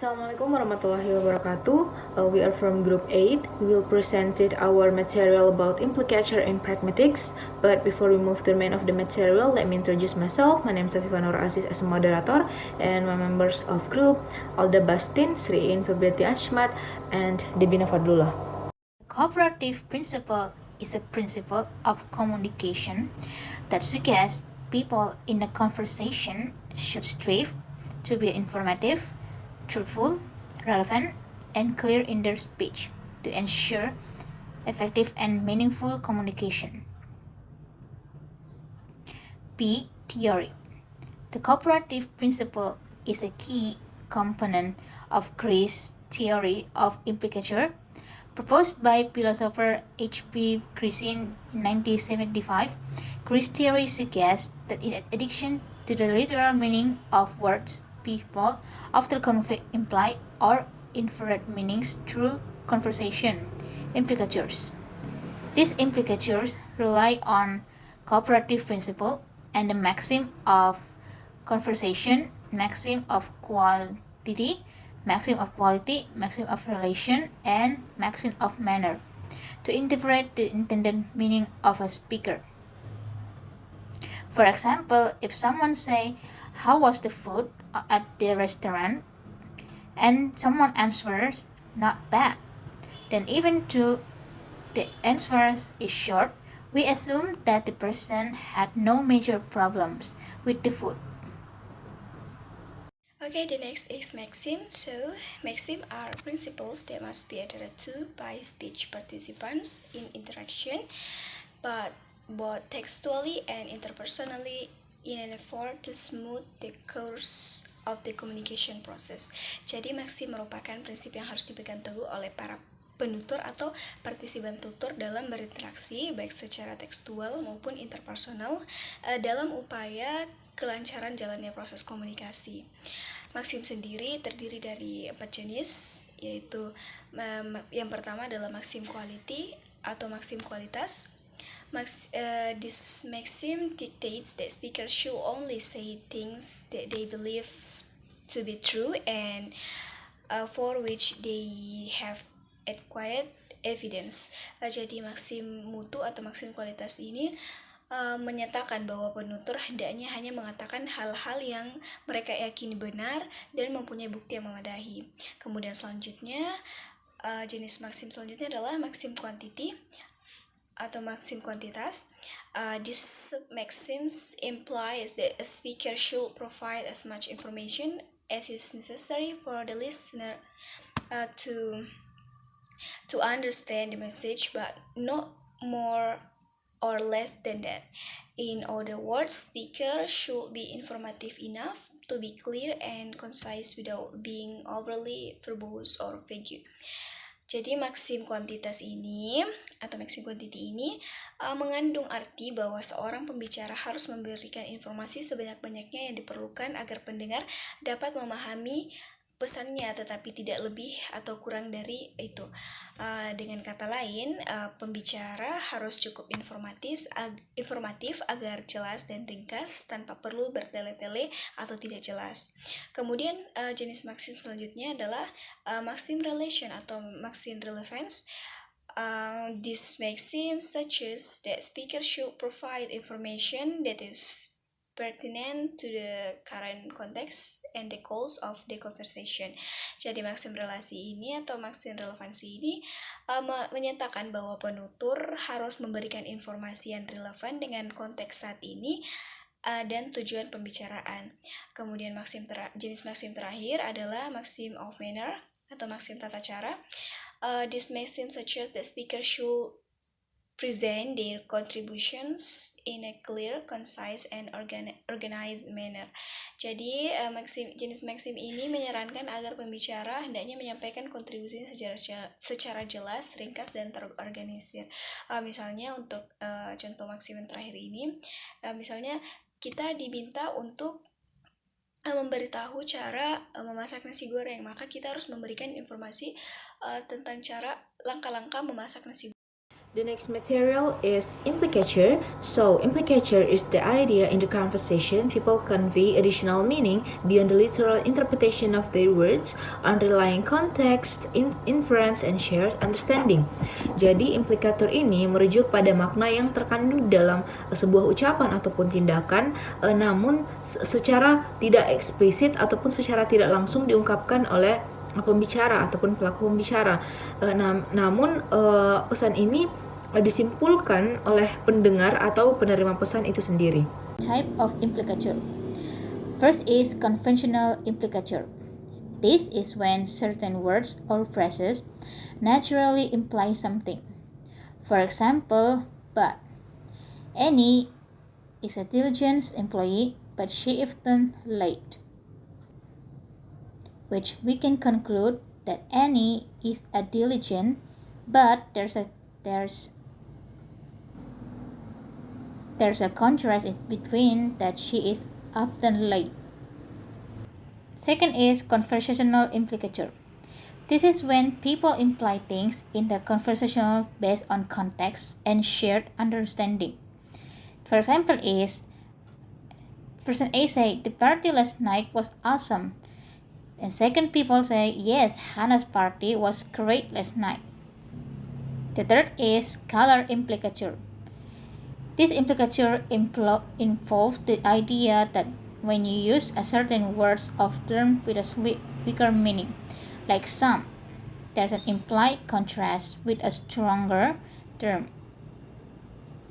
Assalamualaikum warahmatullahi wabarakatuh. We are from Group 8. We will present our material about implicature in pragmatics. But before we move to the main of the material, let me introduce myself. My name is Afifah Nur Aziz as a moderator, and my members of group, Alda Bastin, Sriin Febriati Ashmat, and Debina Fadlullah. The cooperative principle is a principle of communication that suggests people in a conversation should strive to be informative, truthful, relevant, and clear in their speech to ensure effective and meaningful communication. P. Theory. The cooperative principle is a key component of Gray's theory of implicature, proposed by philosopher H.P. Chris in 1975. Gray's theory suggests that in addition to the literal meaning of words, people often convey implied or inferred meanings through conversation implicatures. These implicatures rely on cooperative principle and the maxim of conversation, maxim of quality, maxim of relation, and maxim of manner to interpret the intended meaning of a speaker. For example, if someone say, "How was the food at the restaurant?" and someone answers, "Not bad," then even though the answer is short, we assume that the person had no major problems with the food. Okay, the next is maxim. So, maxim are principles that must be adhered to by speech participants in interaction, but both textually and interpersonally in an effort to smooth the course of the communication process. Jadi, maxim merupakan prinsip yang harus dipegang teguh oleh para penutur atau partisipan tutur dalam berinteraksi baik secara tekstual maupun interpersonal dalam upaya kelancaran jalannya proses komunikasi. Maxim sendiri terdiri dari 4 jenis, yaitu yang pertama adalah maxim quality atau maxim kualitas. This maxim dictates that speakers should only say things that they believe to be true and for which they have acquired evidence. Jadi maxim mutu atau maxim kualitas ini menyatakan bahwa penutur hendaknya hanya mengatakan hal-hal yang mereka yakini benar dan mempunyai bukti yang memadai. Kemudian selanjutnya, jenis maxim selanjutnya adalah maxim quantity atau maxim kuantitas. This maxims implies that a speaker should provide as much information as is necessary for the listener to understand the message, but not more or less than that. In other words, speaker should be informative enough to be clear and concise without being overly verbose or vague. Jadi maxim kuantitas ini atau maxim quantity ini mengandung arti bahwa seorang pembicara harus memberikan informasi sebanyak-banyaknya yang diperlukan agar pendengar dapat memahami pesannya, tetapi tidak lebih atau kurang dari itu. Dengan kata lain, pembicara harus cukup informatif agar jelas dan ringkas tanpa perlu bertele-tele atau tidak jelas. Kemudian jenis maxim selanjutnya adalah maxim relation atau maxim relevance. This maxim suggests that speaker should provide information that is pertinent to the current context and the goals of the conversation. Jadi maxim relasi ini atau maxim relevansi ini menyatakan bahwa penutur harus memberikan informasi yang relevan dengan konteks saat ini dan tujuan pembicaraan. Kemudian jenis maxim terakhir adalah maxim of manner atau maxim tata cara. This maxim suggests that speaker should present their contributions in a clear, concise, and organized manner. Jadi jenis maxim ini menyarankan agar pembicara hendaknya menyampaikan kontribusinya secara jelas, ringkas, dan terorganisir. Misalnya untuk contoh maxim yang terakhir ini, misalnya kita diminta untuk memberitahu cara memasak nasi goreng, maka kita harus memberikan informasi tentang cara langkah-langkah memasak nasi goreng. The next material is implicature. So, implicature is the idea in the conversation people convey additional meaning beyond the literal interpretation of their words, underlying context, inference, and shared understanding. Jadi, implikator ini merujuk pada makna yang terkandung dalam sebuah ucapan ataupun tindakan, namun secara tidak eksplisit ataupun secara tidak langsung diungkapkan oleh pembicara ataupun pelaku pembicara. Namun pesan ini disimpulkan oleh pendengar atau penerima pesan itu sendiri. Type of implicature. First is conventional implicature. This is when certain words or phrases naturally imply something. For example, but. Annie is a diligent employee, but she often late. Which we can conclude that Annie is a diligent, but there's a contrast between that she is often late. Second is conversational implicature. This is when people imply things in the conversational based on context and shared understanding. For example is, person A say, the party last night was awesome. And second people say, yes, Hannah's party was great last night. The third is color implicature. This implicature involves the idea that when you use a certain word or term with a weaker meaning, like some, there's an implied contrast with a stronger term,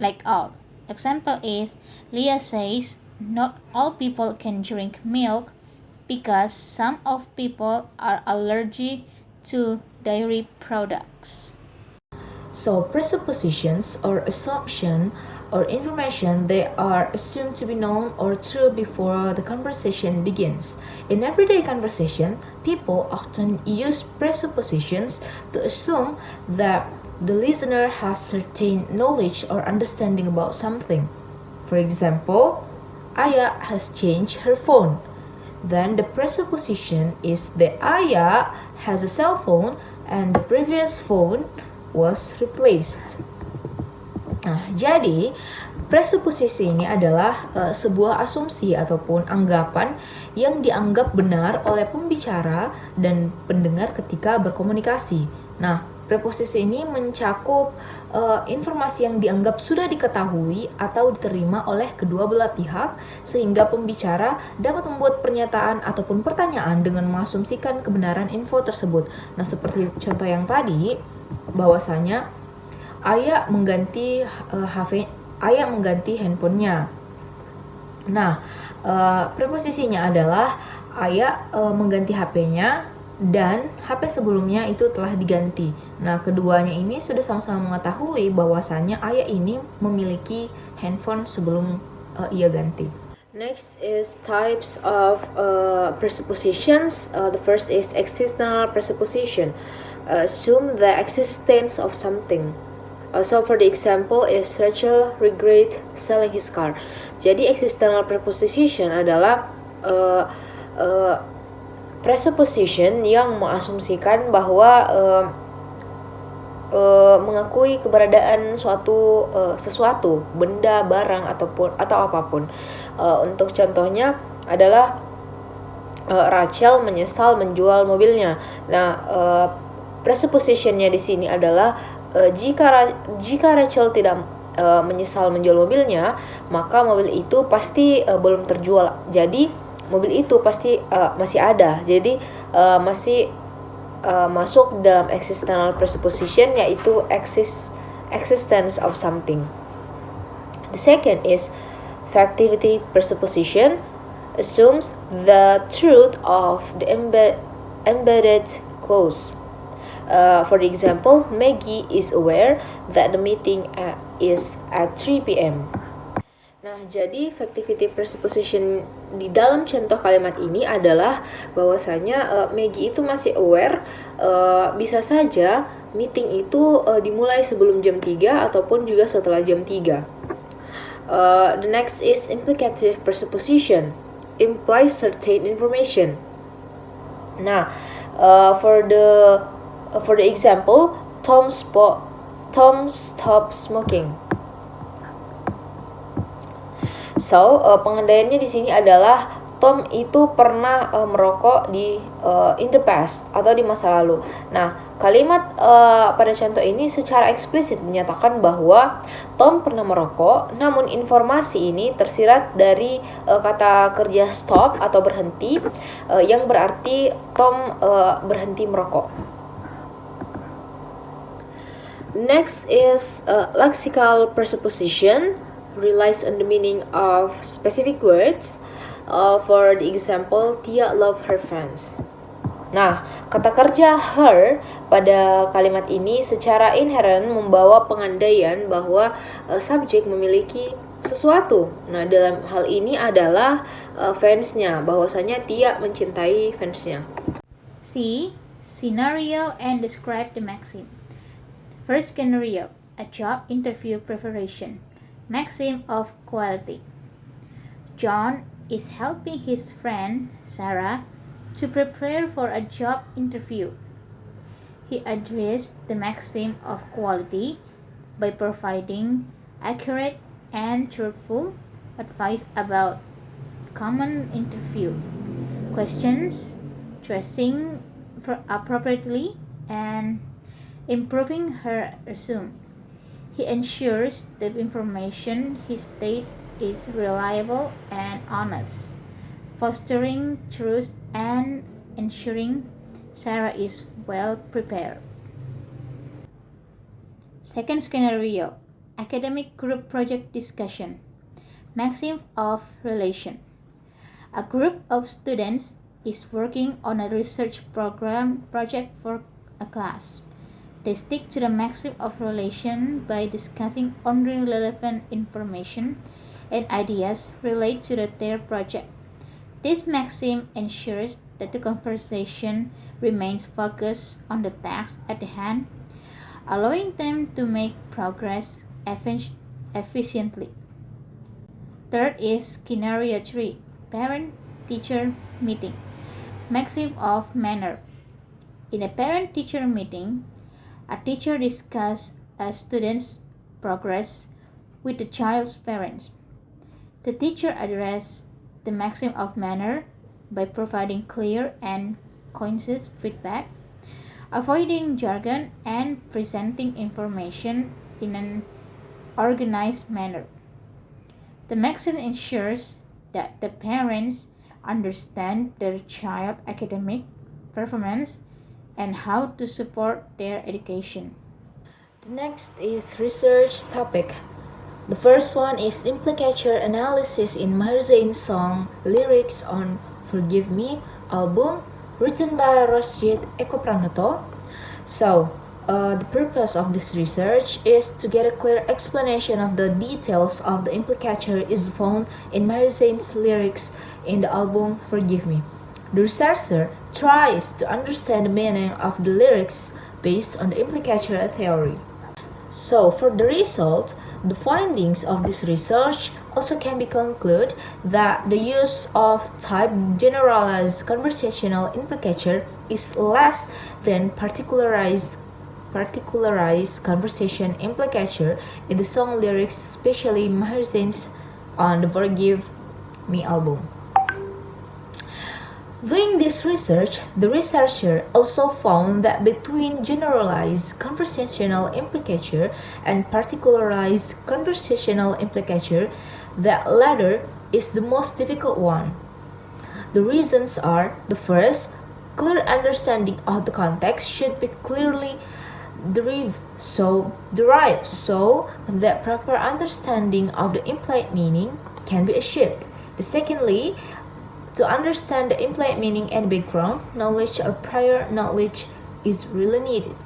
like all. Example is, Leah says, not all people can drink milk because some of people are allergic to dairy products. So, presuppositions or assumption or information, they are assumed to be known or true before the conversation begins. In everyday conversation, people often use presuppositions to assume that the listener has certain knowledge or understanding about something. For example, Aya has changed her phone. Then the presupposition is that Aya has a cell phone and the previous phone was replaced. Nah, jadi presupposisi ini adalah sebuah asumsi ataupun anggapan yang dianggap benar oleh pembicara dan pendengar ketika berkomunikasi. Nah, preposisi ini mencakup informasi yang dianggap sudah diketahui atau diterima oleh kedua belah pihak sehingga pembicara dapat membuat pernyataan ataupun pertanyaan dengan mengasumsikan kebenaran info tersebut. Nah, seperti contoh yang tadi, bahwasanya Ayah mengganti handphonenya. Nah, preposisinya adalah Ayah mengganti HP-nya dan HP sebelumnya itu telah diganti. Nah, keduanya ini sudah sama-sama mengetahui bahwasanya Ayah ini memiliki handphone sebelum ia ganti. Next is types of presuppositions. The first is existential presupposition. Assume the existence of something. So for the example is Rachel regret selling his car. Jadi existential presupposition adalah presupposition yang mengasumsikan bahwa mengakui keberadaan sesuatu, benda, barang atau apapun. Untuk contohnya adalah Rachel menyesal menjual mobilnya. Nah, presuppositionnya di sini adalah jika Rachel tidak menyesal menjual mobilnya, maka mobil itu pasti belum terjual. Jadi mobil itu pasti masih ada. Jadi masih masuk dalam existential presupposition, yaitu existence of something. The second is factivity presupposition. Assumes the truth of the embedded clause. For the example, Maggie is aware that the meeting is at 3 p.m. Nah, jadi factivity presupposition di dalam contoh kalimat ini adalah bahwasanya Maggie itu masih aware bisa saja meeting itu dimulai sebelum jam 3 ataupun juga setelah jam 3. The next is implicative presupposition. Implies certain information. Nah, for the example, Tom Tom stopped smoking. So, pengandaiannya di sini adalah Tom itu pernah merokok in the past atau di masa lalu. Nah, kalimat pada contoh ini secara eksplisit menyatakan bahwa Tom pernah merokok, namun informasi ini tersirat dari kata kerja stop atau berhenti, yang berarti Tom berhenti merokok. Next is lexical presupposition, relies on the meaning of specific words. For the example, Tia love her friends. Nah, kata kerja her pada kalimat ini secara inherent membawa pengandaian bahwa subjek memiliki sesuatu. Nah, dalam hal ini adalah fansnya, bahwasanya Tia mencintai fansnya. C. Scenario and describe the maxim. First scenario, a job interview preparation. Maxim of quality. John is helping his friend Sarah to prepare for a job interview. He addressed the maxim of quality by providing accurate and truthful advice about common interview questions, dressing appropriately, and improving her resume. He ensures the information he states is reliable and honest, fostering truth and ensuring Sarah is well prepared. Second scenario, academic group project discussion. Maxim of relation. A group of students is working on a research project for a class. They stick to the maxim of relation by discussing only relevant information and ideas related to their project. This maxim ensures that the conversation remains focused on the task at the hand, allowing them to make progress efficiently. Third is scenario 3, parent-teacher meeting. Maxim of manner. In a parent-teacher meeting, a teacher discusses a student's progress with the child's parents. The teacher addresses the maxim of manner by providing clear and concise feedback, avoiding jargon, and presenting information in an organized manner. The maxim ensures that the parents understand their child's academic performance and how to support their education. The next is research topic. The first one is implicature analysis in Maher Zain's song Lyrics on Forgive Me album written by Rosjit Eko Pranoto. So, the purpose of this research is to get a clear explanation of the details of the implicature is found in Maher Zain's lyrics in the album Forgive Me. The researcher tries to understand the meaning of the lyrics based on the implicature theory. So, for the result, the findings of this research also can be concluded that the use of type generalized conversational implicature is less than particularized conversation implicature in the song lyrics, especially Maher Zain's on the Forgive Me album. Doing this research, the researcher also found that between generalized conversational implicature and particularized conversational implicature, the latter is the most difficult one. The reasons are: the first, clear understanding of the context should be clearly derived so that proper understanding of the implied meaning can be achieved. Secondly, to understand the implied meaning and background, knowledge or prior knowledge is really needed.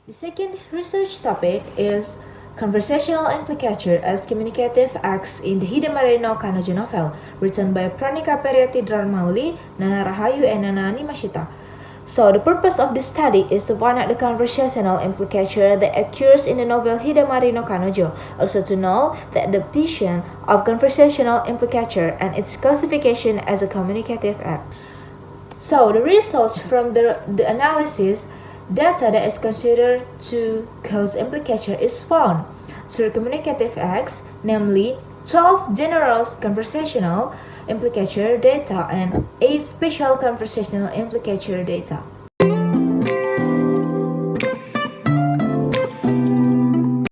The second research topic is conversational implicature as communicative acts in the Hidemarino Kanojo novel, written by Pranika Periati Dharmauli, Nana Rahayu, and Nana Nimashita. So, the purpose of this study is to find out the conversational implicature that occurs in the novel Hidamari no Kanojo, also to know the adaptation of conversational implicature and its classification as a communicative act. So, the results from the analysis Data that is considered to cause implicature is found through communicative acts, namely 12 general conversational implicature data and 8 special conversational implicature data.